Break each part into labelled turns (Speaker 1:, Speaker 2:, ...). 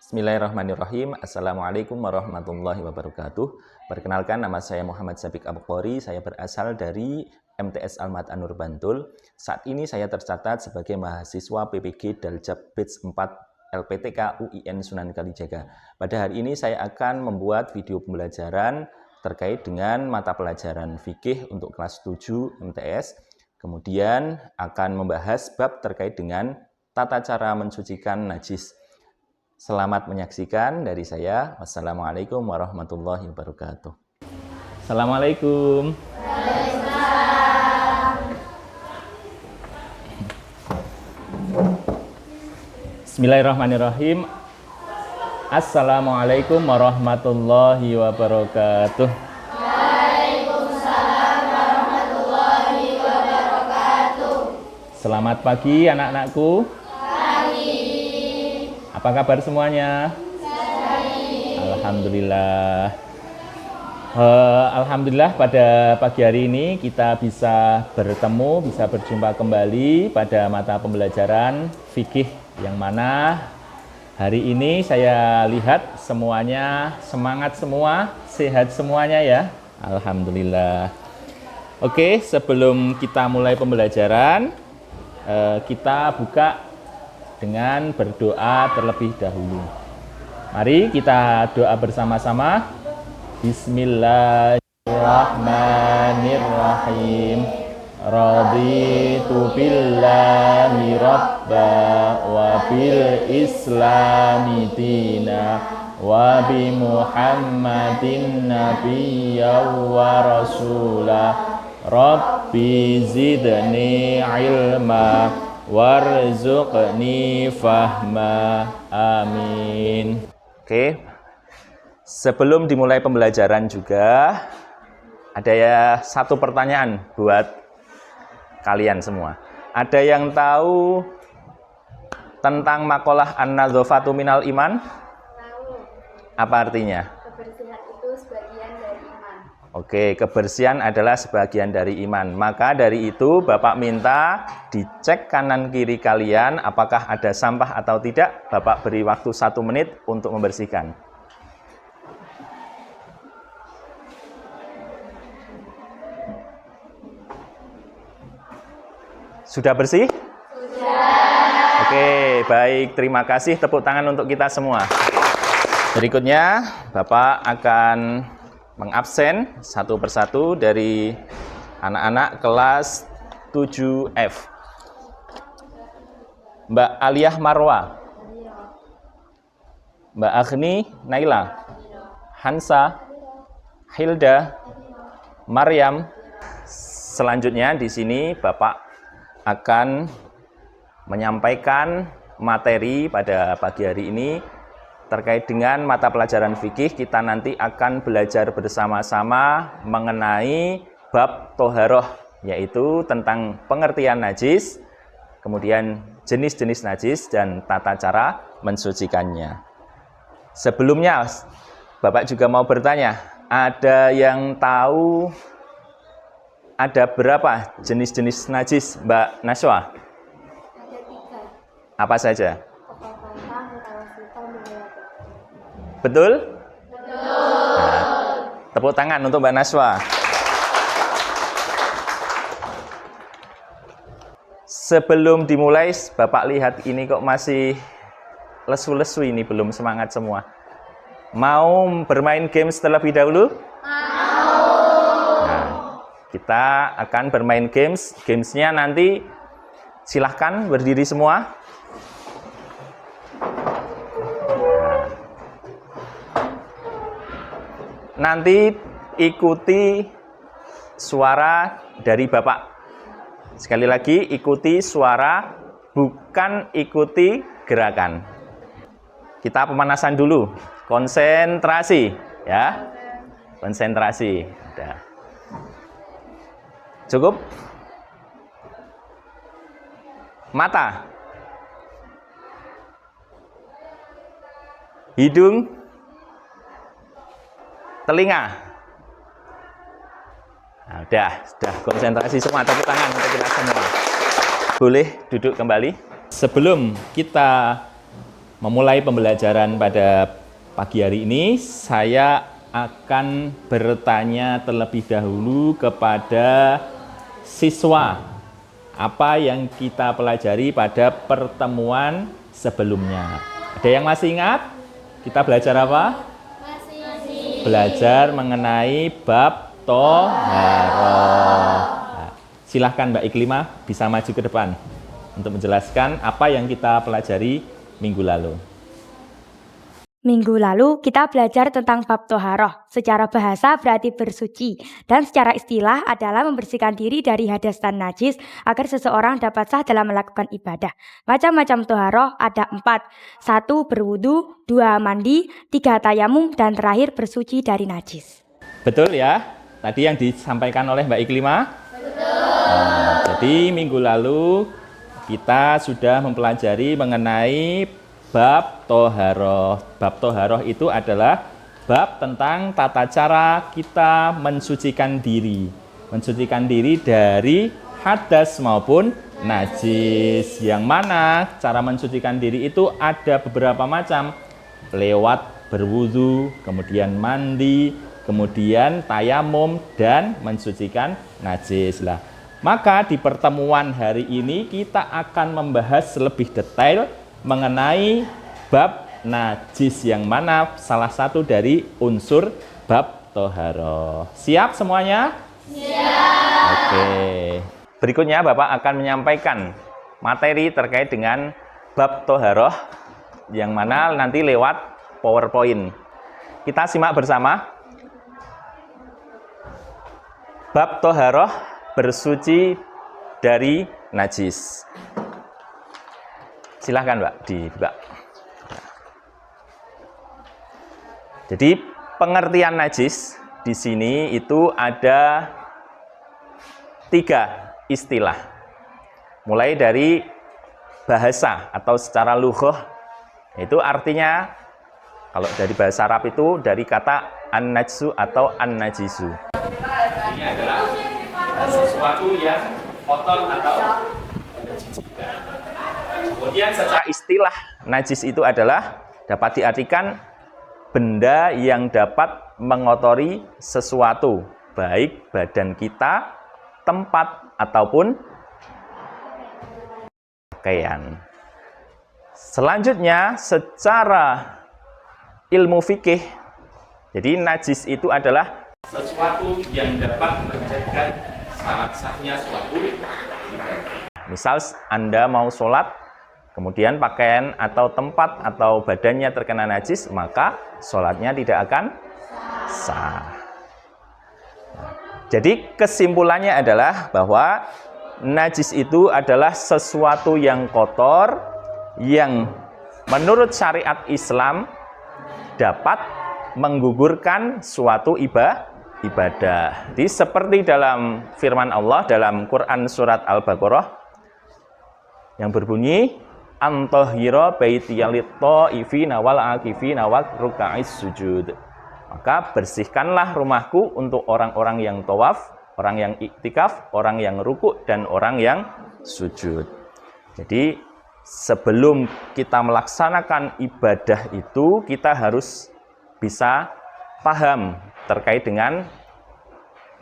Speaker 1: Bismillahirrahmanirrahim. Assalamualaikum warahmatullahi wabarakatuh. Perkenalkan, nama saya Muhammad Sabik Abukori. Saya berasal dari MTS Almat An-Nur Bantul. Saat ini saya tercatat sebagai mahasiswa PPG Daljab Batch 4 LPTK UIN Sunan Kalijaga. Pada hari ini saya akan membuat video pembelajaran terkait dengan mata pelajaran fikih untuk kelas 7 MTS. Kemudian akan membahas bab terkait dengan tata cara mensucikan najis. Selamat menyaksikan dari saya. Wassalamualaikum warahmatullahi wabarakatuh. Assalamualaikum. Bismillahirrahmanirrahim. Assalamualaikum warahmatullahi wabarakatuh.
Speaker 2: Waalaikumsalam warahmatullahi wabarakatuh.
Speaker 1: Selamat pagi anak-anakku. Apa kabar semuanya? Alhamdulillah. Alhamdulillah pada pagi hari ini kita bisa bertemu, bisa berjumpa kembali pada mata pembelajaran fikih yang mana hari ini saya lihat semuanya semangat semua, sehat semuanya ya. Alhamdulillah. Oke, sebelum kita mulai pembelajaran, kita buka dengan berdoa terlebih dahulu. Mari kita doa bersama-sama. Bismillahirrahmanirrahim. Raditu billahi rabba wa bil islami dina wa bi Muhammadin nabiyya wa rasula. Rabbi zidni ilma warzuqni fahma. Amin. Oke. Sebelum dimulai pembelajaran juga ada ya satu pertanyaan buat kalian semua. Ada yang tahu tentang maqalah an-nadzafatu minal iman?
Speaker 2: Tahu.
Speaker 1: Apa artinya?
Speaker 2: Kebersihan itu sebagian dari iman.
Speaker 1: Oke, kebersihan adalah sebagian dari iman. Maka dari itu Bapak minta dicek kanan kiri kalian apakah ada sampah atau tidak. Bapak beri waktu 1 menit untuk membersihkan. Sudah bersih? Sudah. Oke, baik. Terima kasih. Tepuk tangan untuk kita semua. Berikutnya, Bapak akan mengabsen satu persatu dari anak-anak kelas 7F. Mbak Aliyah Marwa, Mbak Agni Naila, Hansa, Hilda, Maryam. Selanjutnya di sini Bapak akan menyampaikan materi pada pagi hari ini terkait dengan mata pelajaran fikih. Kita nanti akan belajar bersama-sama mengenai bab toharoh, yaitu tentang pengertian najis, kemudian jenis-jenis najis dan tata cara mensucikannya. Sebelumnya, Bapak juga mau bertanya, ada yang tahu ada berapa jenis-jenis najis, Mbak Naswa?
Speaker 2: Ada 3.
Speaker 1: Apa saja?
Speaker 2: Kepala, mutawasita, mulia.
Speaker 1: Betul? Betul. Nah, tepuk tangan untuk Mbak Naswa. Sebelum dimulai, Bapak lihat ini kok masih lesu-lesu ini, belum semangat semua. Mau bermain games terlebih dahulu? Nah, kita akan bermain games. Gamesnya nanti silahkan berdiri semua. Nanti ikuti suara dari Bapak. Sekali lagi, ikuti suara, bukan ikuti gerakan. Kita pemanasan dulu. Konsentrasi, ya. Konsentrasi. Udah. Cukup? Mata. Hidung. Telinga. Nah, sudah konsentrasi semua. Tepuk tangan untuk kita semua. Boleh duduk kembali. Sebelum kita memulai pembelajaran pada pagi hari ini, saya akan bertanya terlebih dahulu kepada siswa apa yang kita pelajari pada pertemuan sebelumnya. Ada yang masih ingat? Kita belajar apa?
Speaker 2: Masih.
Speaker 1: Belajar mengenai bab toharoh. Nah, silahkan Mbak Iklimah bisa maju ke depan untuk menjelaskan apa yang kita pelajari minggu lalu.
Speaker 3: Minggu lalu kita belajar tentang bab toharoh. Secara bahasa berarti bersuci, dan secara istilah adalah membersihkan diri dari hadas dan najis agar seseorang dapat sah dalam melakukan ibadah. Macam-macam toharoh ada 4. 1. Berwudu, 2. Mandi, 3. Tayamum, dan terakhir bersuci dari najis.
Speaker 1: Betul ya? Tadi yang disampaikan oleh Mbak Iklimah? Betul. Jadi minggu lalu kita sudah mempelajari mengenai bab toharoh. Bab toharoh itu adalah bab tentang tata cara kita mensucikan diri. Mensucikan diri dari hadas maupun najis. Yang mana cara mensucikan diri itu ada beberapa macam. Lewat berwudu, kemudian mandi, kemudian tayamum, dan mensucikan najis lah. Maka di pertemuan hari ini kita akan membahas lebih detail mengenai bab najis, yang mana salah satu dari unsur bab toharoh. Siap semuanya? Siap. Oke. Berikutnya Bapak akan menyampaikan materi terkait dengan bab toharoh, yang mana nanti lewat PowerPoint. Kita simak bersama. Bab toharoh, bersuci dari najis. Silahkan Mbak, dibuka. Jadi pengertian najis di sini itu ada 3 istilah. Mulai dari bahasa atau secara lughah, itu artinya kalau dari bahasa Arab itu dari kata an-najsu atau an-najisu. Ini adalah sesuatu yang kotor atau menjijikkan. Kemudian secara istilah, najis itu adalah dapat diartikan benda yang dapat mengotori sesuatu, baik badan kita, tempat, ataupun pakaian. Selanjutnya, secara ilmu fikih, jadi najis itu adalah sesuatu yang dapat menjadikan syarat sahnya suatu ibadah. Misal Anda mau sholat, kemudian pakaian atau tempat atau badannya terkena najis, maka sholatnya tidak akan sah. Jadi kesimpulannya adalah bahwa najis itu adalah sesuatu yang kotor yang menurut syariat Islam dapat menggugurkan suatu ibadah. Jadi seperti dalam firman Allah dalam Quran surat Al-Baqarah yang berbunyi antahira baitiyal ta'ifina wal akifina wal ruka'is sujud. Maka bersihkanlah rumahku untuk orang-orang yang tawaf, orang yang iktikaf, orang yang rukuk, dan orang yang sujud. Jadi sebelum kita melaksanakan ibadah itu, kita harus bisa paham terkait dengan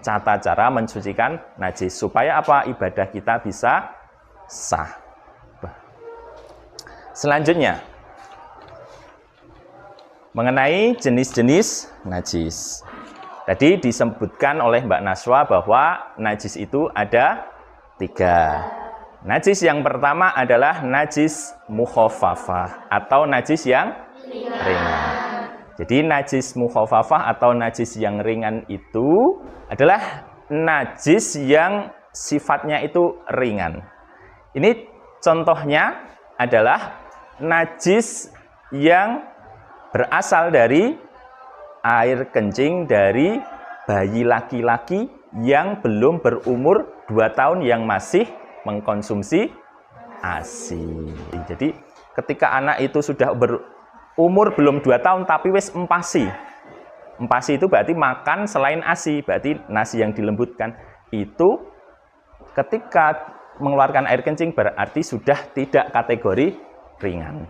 Speaker 1: tata cara mensucikan najis. Supaya apa? Ibadah kita bisa sah. Selanjutnya, mengenai jenis-jenis najis. Tadi disebutkan oleh Mbak Naswa bahwa najis itu ada 3. Najis yang pertama adalah najis mukhafafah atau najis yang ringan. Jadi najis mukhafafah atau najis yang ringan itu adalah najis yang sifatnya itu ringan. Ini contohnya adalah najis yang berasal dari air kencing dari bayi laki-laki yang belum berumur 2 tahun yang masih mengkonsumsi ASI. Jadi ketika anak itu sudah berumur belum 2 tahun tapi wis empasi. Empasi itu berarti makan selain ASI, berarti nasi yang dilembutkan. Itu ketika mengeluarkan air kencing berarti sudah tidak kategori ringan.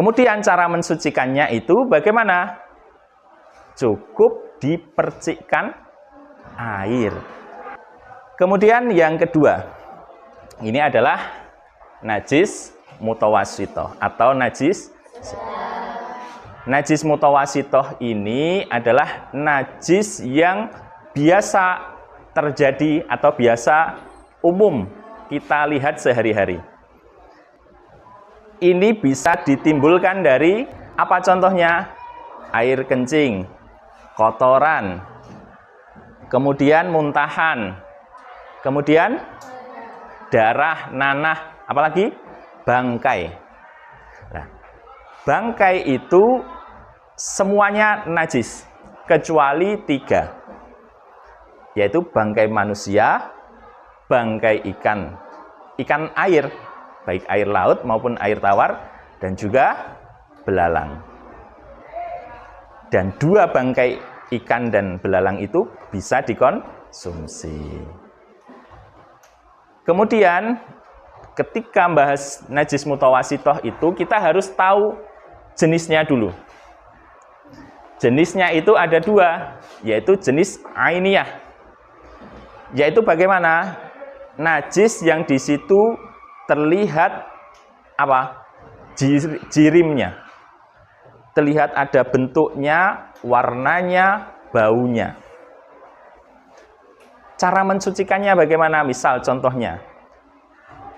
Speaker 1: Kemudian cara mensucikannya itu bagaimana? Cukup dipercikkan air. Kemudian yang kedua, ini adalah najis mutawasitoh atau najis. Najis mutawasitoh ini adalah najis yang biasa terjadi atau biasa umum kita lihat sehari-hari. Ini bisa ditimbulkan dari apa contohnya? Air kencing, kotoran, kemudian muntahan, kemudian darah, nanah, apalagi bangkai. Nah, bangkai itu semuanya najis kecuali 3, yaitu bangkai manusia, bangkai ikan air, baik air laut maupun air tawar, dan juga belalang. Dan 2 bangkai ikan dan belalang itu bisa dikonsumsi. Kemudian ketika membahas najis mutawasitoh itu kita harus tahu jenisnya dulu. Jenisnya itu ada 2, yaitu jenis ainiyah. Yaitu bagaimana? Najis yang di situ terlihat apa? Jirimnya. Terlihat ada bentuknya, warnanya, baunya. Cara mensucikannya bagaimana? Misal contohnya,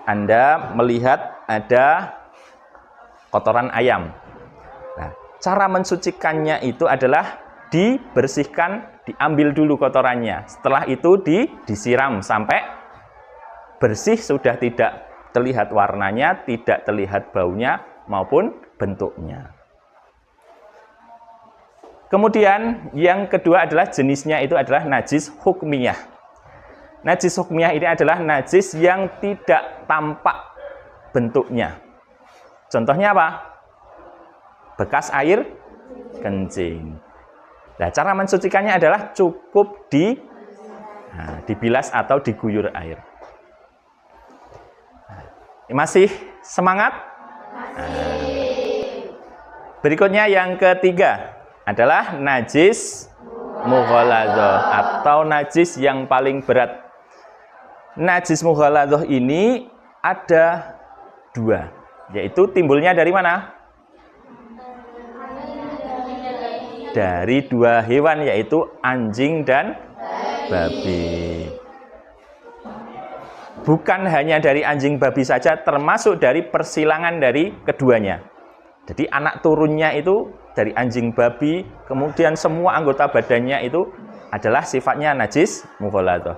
Speaker 1: Anda melihat ada kotoran ayam. Nah, cara mensucikannya itu adalah dibersihkan, diambil dulu kotorannya. Setelah itu disiram sampai bersih, sudah tidak terlihat warnanya, tidak terlihat baunya maupun bentuknya. Kemudian yang kedua adalah jenisnya itu adalah najis hukmiyah. Najis hukmiyah ini adalah najis yang tidak tampak bentuknya. Contohnya apa? Bekas air kencing. Nah, cara mensucikannya adalah cukup dibilas atau diguyur air. Masih semangat? Berikutnya yang ketiga adalah najis mughaladzah atau najis yang paling berat. Najis mughaladzah ini ada 2, yaitu timbulnya dari mana? Dari 2 hewan, yaitu anjing dan babi. Bukan hanya dari anjing babi saja, termasuk dari persilangan dari keduanya. Jadi anak turunnya itu dari anjing babi, kemudian semua anggota badannya itu adalah sifatnya najis mughaladzah.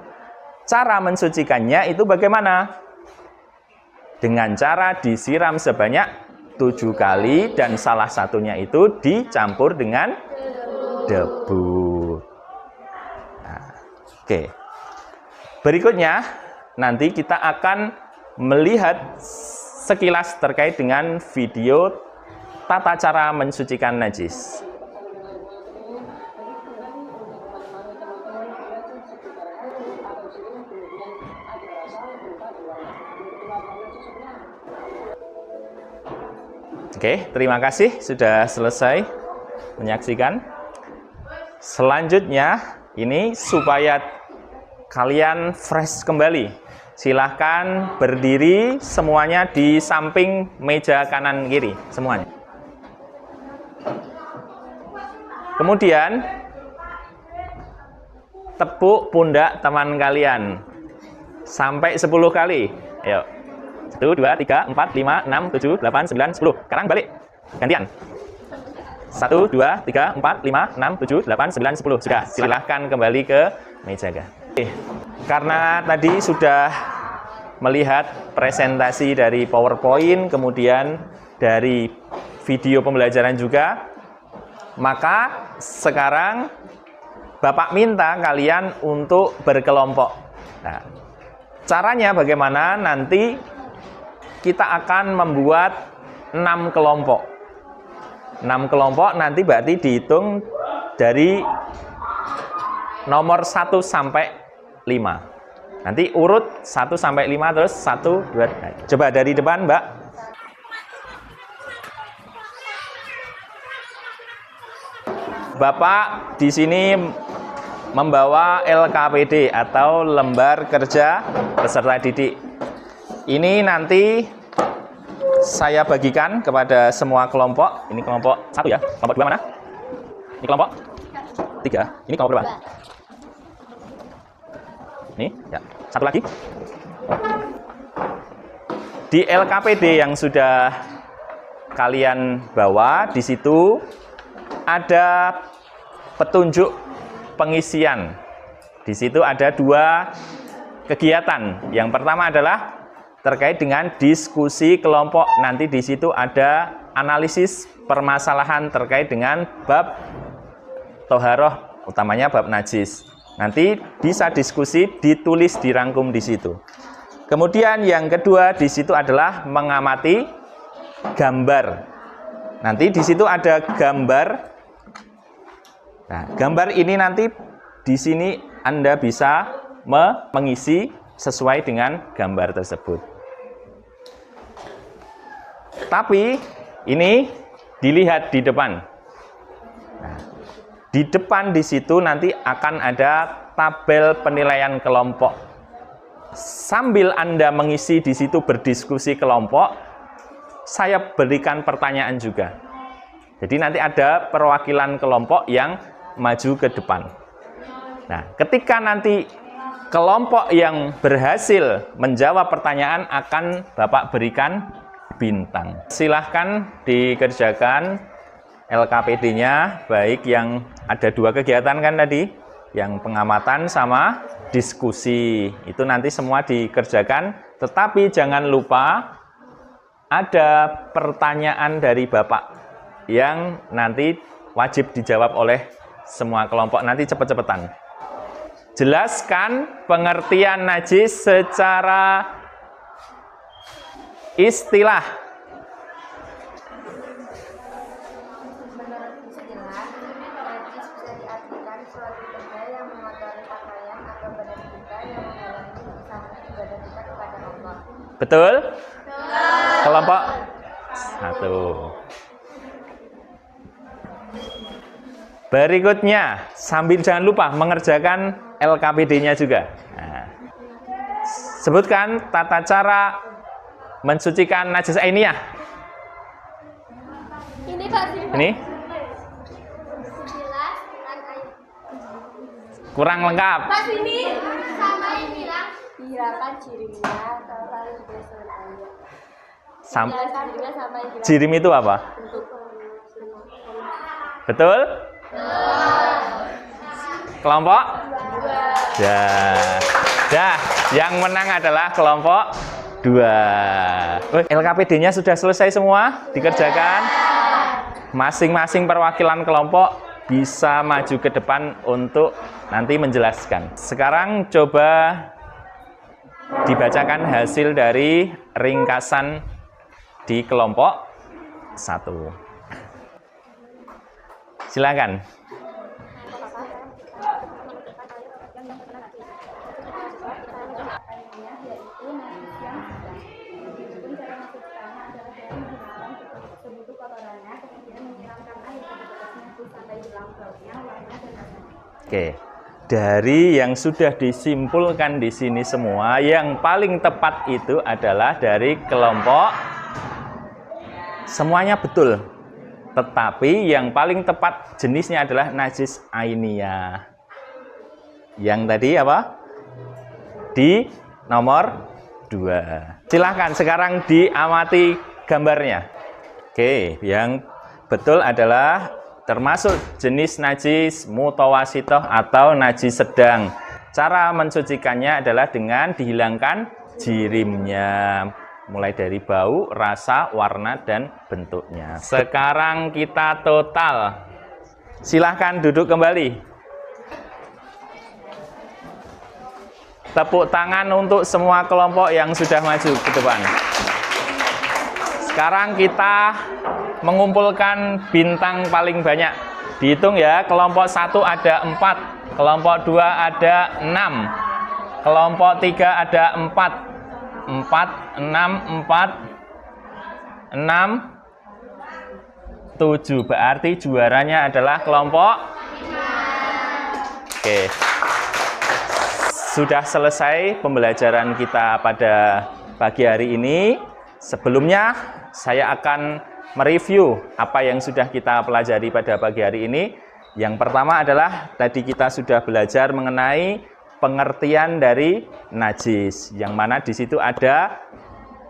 Speaker 1: Cara mensucikannya itu bagaimana? Dengan cara disiram sebanyak 7 kali dan salah satunya itu dicampur dengan debu. Nah, oke. Berikutnya nanti kita akan melihat sekilas terkait dengan video tata cara mensucikan najis. Oke, terima kasih sudah selesai menyaksikan. Selanjutnya, ini supaya kalian fresh kembali, silahkan berdiri semuanya di samping meja kanan kiri, semuanya. Kemudian, tepuk pundak teman kalian sampai 10 kali. Ayo. 1, 2, 3, 4, 5, 6, 7, 8, 9, 10. Sekarang balik. Gantian. 1, 2, 3, 4, 5, 6, 7, 8, 9, 10. Sudah, silahkan kembali ke meja. Oke. Karena tadi sudah melihat presentasi dari PowerPoint, kemudian dari video pembelajaran juga, maka sekarang Bapak minta kalian untuk berkelompok. Nah, caranya bagaimana? Nanti kita akan membuat 6 kelompok. 6 kelompok nanti berarti dihitung dari nomor 1 sampai 5. Nanti urut 1 sampai 5 terus 1, 2. Coba dari depan, Mbak. Bapak di sini membawa LKPD atau lembar kerja peserta didik. Ini nanti saya bagikan kepada semua kelompok. Ini kelompok 1 ya. Kelompok 2 mana? Ini kelompok 3. Ini kelompok berapa? Ini ya. Satu lagi. Di LKPD yang sudah kalian bawa, di situ ada petunjuk pengisian. Di situ ada 2 kegiatan. Yang pertama adalah terkait dengan diskusi kelompok. Nanti di situ ada analisis permasalahan terkait dengan bab toharoh, utamanya bab najis. Nanti bisa diskusi, ditulis, dirangkum di situ. Kemudian yang kedua di situ adalah mengamati gambar. Nanti di situ ada gambar. Nah, gambar ini nanti di sini Anda bisa mengisi sesuai dengan gambar tersebut. Tapi ini dilihat di depan. Nah, di depan di situ nanti akan ada tabel penilaian kelompok. Sambil Anda mengisi di situ berdiskusi kelompok, saya berikan pertanyaan juga. Jadi nanti ada perwakilan kelompok yang maju ke depan. Nah, ketika nanti kelompok yang berhasil menjawab pertanyaan akan Bapak berikan bintang. Silahkan dikerjakan LKPD-nya, baik yang ada 2 kegiatan kan tadi, yang pengamatan sama diskusi. Itu nanti semua dikerjakan, tetapi jangan lupa ada pertanyaan dari Bapak yang nanti wajib dijawab oleh semua kelompok. Nanti cepet-cepetan. Jelaskan pengertian najis secara istilah.
Speaker 2: Menurut istilah, najis bisa diartikan suatu benda yang mengotori pakaian atau badan kita yang menghalangi usaha ibadah kita kepada Allah.
Speaker 1: Betul? Kelompok 1. Berikutnya, sambil jangan lupa mengerjakan LKPD-nya juga. Nah, sebutkan tata cara mensucikan najis ainiyah.
Speaker 2: Ini Pak.
Speaker 1: Ini
Speaker 2: Istilah dan ayat.
Speaker 1: kurang lengkap.
Speaker 2: Pak sini sama yang bilang dihilangkan jirimnya kalau kalian sudah selesai. Jirimnya sama yang bilang
Speaker 1: Jirim itu apa?
Speaker 2: bentuk
Speaker 1: Betul? Kelompok? 2. Dah, yang menang adalah kelompok 2. LKPD-nya sudah selesai semua dikerjakan. Masing-masing perwakilan kelompok bisa maju ke depan untuk nanti menjelaskan. Sekarang coba dibacakan hasil dari ringkasan di kelompok 1. Silakan. Oke, dari yang sudah disimpulkan di sini semua, yang paling tepat itu adalah dari kelompok semuanya betul. Tetapi yang paling tepat jenisnya adalah najis ainiyah. Yang tadi apa? Di nomor 2. Silahkan sekarang diamati gambarnya. Oke, yang betul adalah termasuk jenis najis mutawasitoh atau najis sedang. Cara mensucikannya adalah dengan dihilangkan jirimnya, mulai dari bau, rasa, warna, dan bentuknya. Sekarang kita total. Silahkan duduk kembali. Tepuk tangan untuk semua kelompok yang sudah maju ke depan. Sekarang kita mengumpulkan bintang paling banyak. Dihitung ya, kelompok 1 ada 4, kelompok 2 ada 6, kelompok 3 ada 4. 4, 6, 4, 6, 7. Berarti juaranya adalah kelompok 5. Oke. Sudah selesai pembelajaran kita pada pagi hari ini. Sebelumnya saya akan mereview apa yang sudah kita pelajari pada pagi hari ini. Yang pertama adalah tadi kita sudah belajar mengenai pengertian dari najis, yang mana di situ ada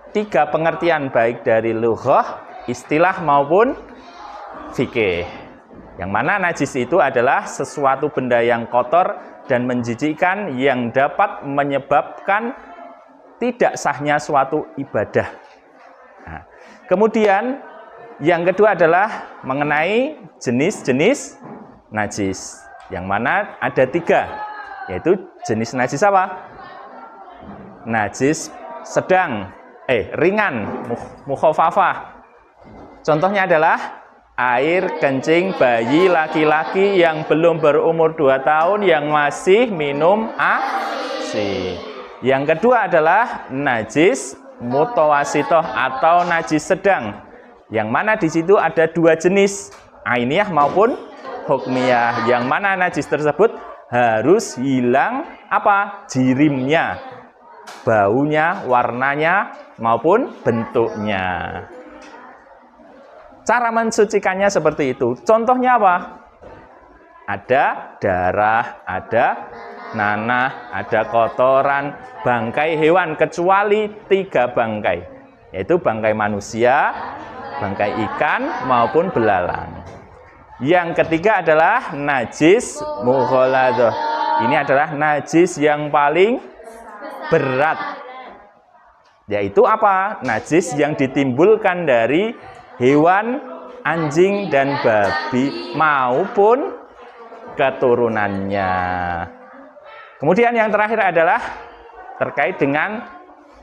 Speaker 1: 3 pengertian baik dari lughah, istilah maupun fikih. Yang mana najis itu adalah sesuatu benda yang kotor dan menjijikkan yang dapat menyebabkan tidak sahnya suatu ibadah. Nah, kemudian yang kedua adalah mengenai jenis-jenis najis, yang mana ada 3, yaitu jenis najis apa? Najis sedang, ringan, mukhafafah. Contohnya adalah air kencing bayi laki-laki yang belum berumur 2 tahun yang masih minum ASI. Yang kedua adalah najis mutawasitoh atau najis sedang, yang mana di situ ada 2 jenis, ainiyah maupun hukmiyah, yang mana najis tersebut harus hilang apa? Jirimnya, baunya, warnanya maupun bentuknya. Cara mensucikannya seperti itu. Contohnya apa? Ada darah, ada nanah, ada kotoran, bangkai hewan, kecuali 3 bangkai, yaitu bangkai manusia, bangkai ikan, maupun belalang. Yang ketiga adalah najis mughaladhah. Ini adalah najis yang paling berat, yaitu apa? Najis yang ditimbulkan dari hewan, anjing, dan babi maupun keturunannya. Kemudian yang terakhir adalah terkait dengan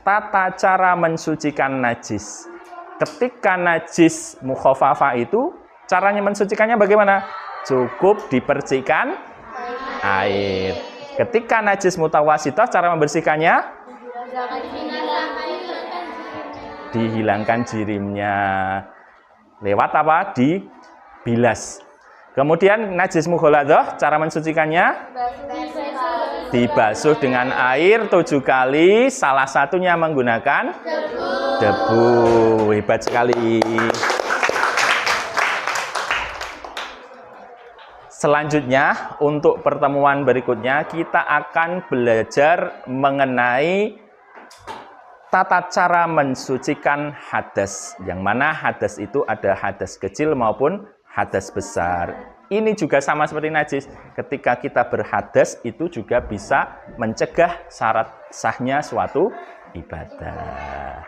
Speaker 1: tata cara mensucikan najis. Ketika najis mukhafafah itu, caranya mensucikannya bagaimana? Cukup dipercikan air. Ketika najis mutawasitoh, cara membersihkannya dihilangkan jirimnya. Lewat apa? Dibilas. Kemudian najis mughaladhah, cara mensucikannya dibasuh dengan air 7 kali, salah satunya menggunakan debu. Hebat sekali. Selanjutnya, untuk pertemuan berikutnya kita akan belajar mengenai tata cara mensucikan hadas, yang mana hadas itu ada hadas kecil maupun hadas besar. Ini juga sama seperti najis. Ketika kita berhadas itu juga bisa mencegah syarat sahnya suatu ibadah.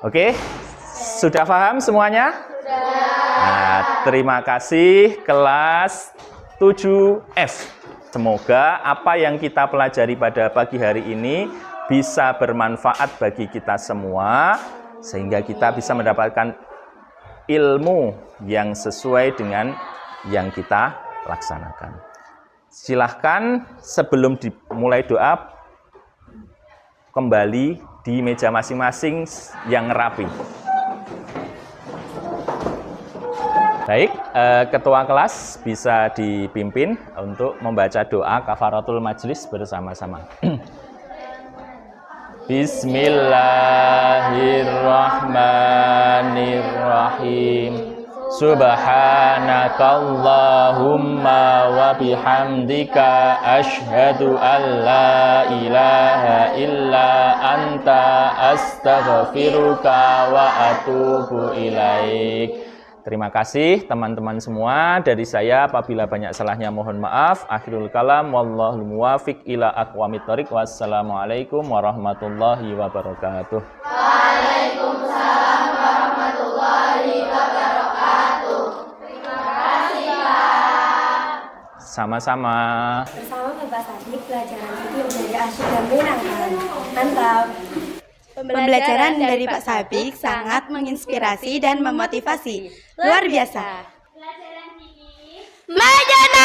Speaker 1: Oke, sudah paham semuanya? Nah, terima kasih kelas 7F. Semoga apa yang kita pelajari pada pagi hari ini bisa bermanfaat bagi kita semua, sehingga kita bisa mendapatkan ilmu yang sesuai dengan yang kita laksanakan. Silahkan sebelum dimulai doa, kembali di meja masing-masing yang rapi. Baik, ketua kelas bisa dipimpin untuk membaca doa kafaratul majlis bersama-sama. Bismillahirrahmanirrahim. Subhanakallahumma wa bihamdika asyhadu an la ilaha illa anta astaghfiruka wa atubu ilaik. Terima kasih teman-teman semua. Dari saya, apabila banyak salahnya mohon maaf. Akhirul kalam, wallahul muwafiq ila aqwamit thoriq. Wassalamualaikum warahmatullahi wabarakatuh.
Speaker 2: Waalaikumsalam warahmatullahi wabarakatuh. Terima kasih, Pak.
Speaker 1: Sama-sama.
Speaker 4: Bersama Bapak Sadik, pelajaran ini menjadi asyik dan menyenangkan. Mantap.
Speaker 5: Pembelajaran dari Pak Sabik sangat menginspirasi dan memotivasi. Luar biasa.
Speaker 2: Pelajaran ini
Speaker 5: Majana